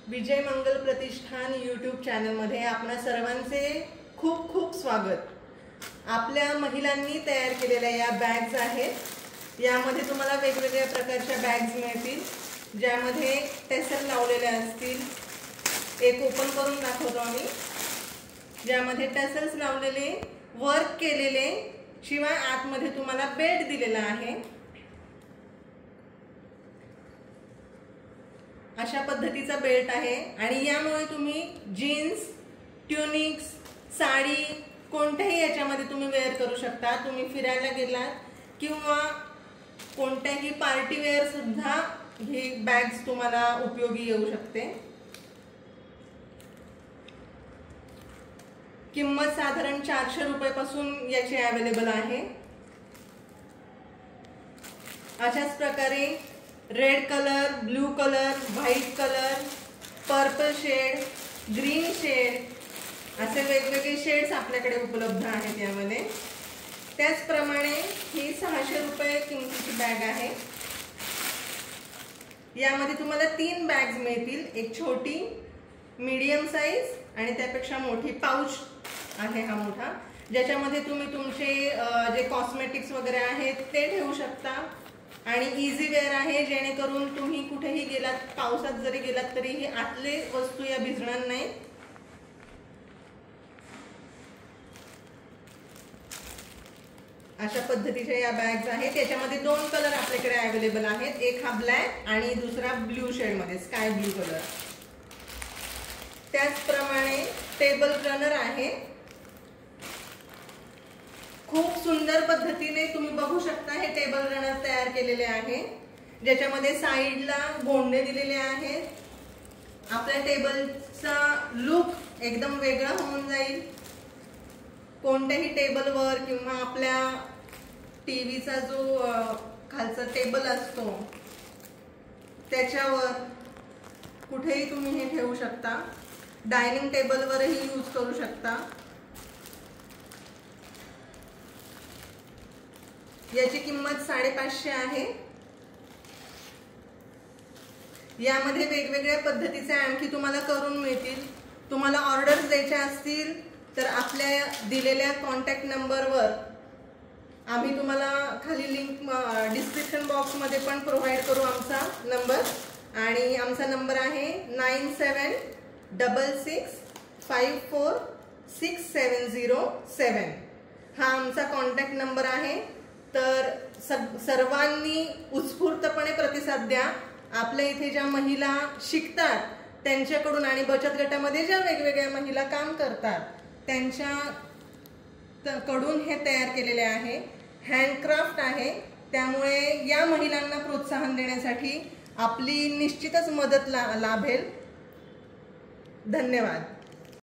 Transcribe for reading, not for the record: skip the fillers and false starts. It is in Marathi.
विजय मंगल प्रतिष्ठान यूट्यूब चॅनलमध्ये आपणा सर्वांचे खूप खूप स्वागत। आपल्या महिलांनी तयार केलेल्या या बॅग्स आहेत। यामध्ये तुम्हाला वेगवेगळ्या प्रकारच्या बॅग्स मिळतील, ज्यामध्ये टेसल लावलेले असतील। एक ओपन करून दाखवतो आम्ही, ज्यामध्ये टेसल्स लावलेले, वर्क केलेले, शिवाय आतमध्ये तुम्हाला बेल्ट दिलेला आहे। अशा पद्धतीचा बेल्ट आहे आणि यामुळे तुम्ही जीन्स, ट्युनिक्स, साडी कोणत्याही याच्यामध्ये तुम्ही वेअर करू शकता। तुम्ही फिरायला गेलात किंवा कोणत्याही पार्टी वेअर सुद्धा ही बॅग्स तुम्हाला उपयोगी येऊ शकते। किंमत साधारण 400 रुपयापासून याची अवेलेबल आहे। अशाच प्रकारे red colour, blue colour, white colour, purple shade, green shade असे वेगवेगळे शेड्स आपल्याकडे उपलब्ध आहेत यामध्ये। त्याचप्रमाणे ही 600 रुपये किमतीची बॅग आहे। यामध्ये तुम्हाला 3 बॅग्स मिळतील, एक छोटी, मीडियम साइज आणि त्यापेक्षा मोठी। पाउच आहे हा मोठा, ज्याच्यामध्ये तुम्ही तुमचे जे कॉस्मेटिक्स वगैरे आहेत ते ठेवू शकता आणि इझी वेअर आहे, जेणेकरून तुम्ही कुठेही गेलात, पावसात जरी गेलात तरीही आतले वस्तू या भिजणार नाही। अशा पद्धतीच्या या बॅग्स आहेत। त्याच्यामध्ये 2 कलर आपल्याकडे अवेलेबल आहेत, एक हा ब्लॅक आणि दुसरा ब्लू शेड मध्ये, स्काय ब्लू कलर। त्याचप्रमाणे टेबल रनर आहे। खूप सुंदर पद्धतीने तुम्ही बघू शकता हे टेबल रनर तयार केलेले आहे, ज्याच्यामध्ये साइडला गोंडे दिलेले आहेत। आपल्या टेबलचा लुक एकदम वेगळा होऊन जाईल। कोणत्याही टेबलवर किंवा आपल्या टीव्हीचा जो खालचा टेबल असतो त्याच्यावर कुठेही तुम्ही हे ठेवू शकता। डायनिंग टेबलवरही यूज करू शकता। याची किंमत 550 आहे। यामध्ये वेगवेगळ्या पद्धतीचे आणखी तुम्हाला करून मिळतील। तुम्हाला ऑर्डर्स द्यायच्या असतील तर आपल्या दिलेल्या कॉन्टॅक्ट नंबरवर आम्ही तुम्हाला खाली लिंक डिस्क्रिप्शन बॉक्स मध्ये पण प्रोव्हाइड करू आमचा नंबर, आणि आमचा नंबर आहे 9766546707। हा आमचा कॉन्टॅक्ट नंबर आहे। तर सर्वांनी उत्स्फूर्तपणे प्रतिसाद द्या। आपल्या इथे ज्या महिला शिकतात त्यांच्याकडून आणि बचत गटामध्ये ज्या वेगवेगळ्या महिला काम करतात त्यांच्याकडून हे तयार केलेले आहे। हँडक्राफ्ट आहे, त्यामुळे या महिलांना प्रोत्साहन देण्यासाठी आपली निश्चितच मदत लाभेल। धन्यवाद।